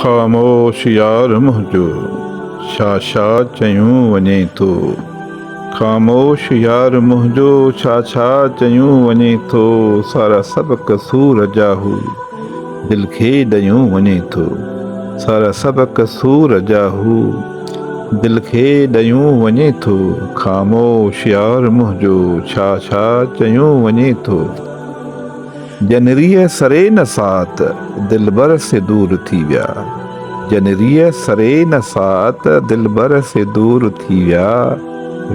ख़ामोश यार मुंहिंजो छा छा चयूं वञे थो। ख़ामोश यार मुंहिंजो छा छा चयूं वञे थो। सारा सभु कसूर जा हू दिलि खे ॾयूं वञे थो। सारा सभु कसूर जा हू दिलि खे ॾयूं वञे थो। ख़ामोश यार मुंहिंजो छा छा चयूं वञे थो। जनरीअ सरे न साथ दिलबर से दूर थी विया। जनरीअ सरे न साथ दिलबर से दूर थी विया।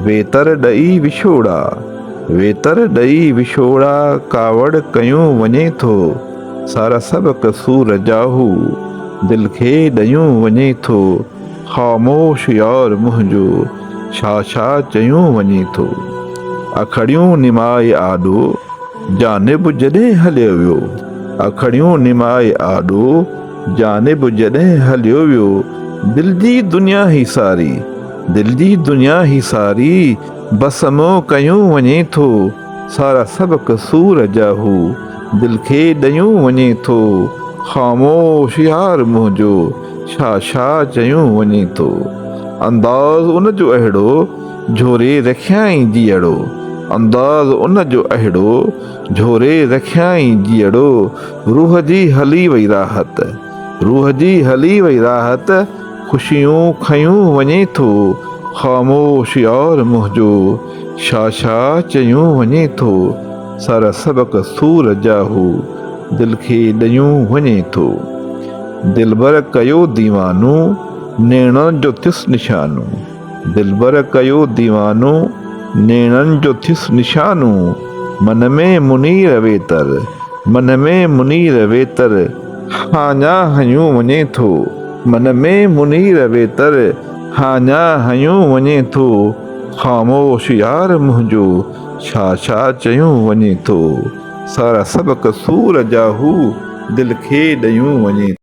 वेतर ॾई विछोड़ा वेतर ॾई विछोड़ा कावड़ कयूं वञे थो। सारा सभु कसूर जा हू दिलि खे ॾयूं वञे थो। ख़ामोश यार मुंहिंजो छा छा चयूं वञे थो। अखड़ियूं निमाए आॾो जानिब जॾहिं हलियो वियो। अखड़ियूं निमाए आॾो जानिब जॾहिं हलियो वियो। दिलि जी दुनिया ही सारी दिलि जी दुनिया ही सारी बसमो कयूं वञे थो। सारा सभु कसूर जा हू दिलि खे ॾयूं वञे थो। ख़ामोश यार मुंहिंजो छा छा चयूं वञे थो। अंदाज़ उन जो अहिड़ो झोरे रखियाईं जीअड़ो। अंदाज़ उन जो अहिड़ो झोरे रखियाईं जीअड़ो। रूह जी हली वई राहत रूह जी हली वई राहत ख़ुशियूं खयूं वञे थो। ख़ामोश यार मुंहिंजो छा छा चयूं वञे थो। सारा सभु कसूर जा हू दिलि खे ॾयूं वञे थो। दिलबर कयो दीवानो नेणनि जो थियुसि निशानो। दिलबर कयो दीवानो नेणनि जो थियुसि निशानो। मन में मुनीर वेतर मन में मुनीर वेतर हाञा हयूं वञे थो। मन में मुनीर वेतर हाञा हयूं वञे थो। ख़ामोश यार मुंहिंजो छा छा चयूं वञे थो। सारा सभु कसूर जा हू दिलि खे ॾयूं वञे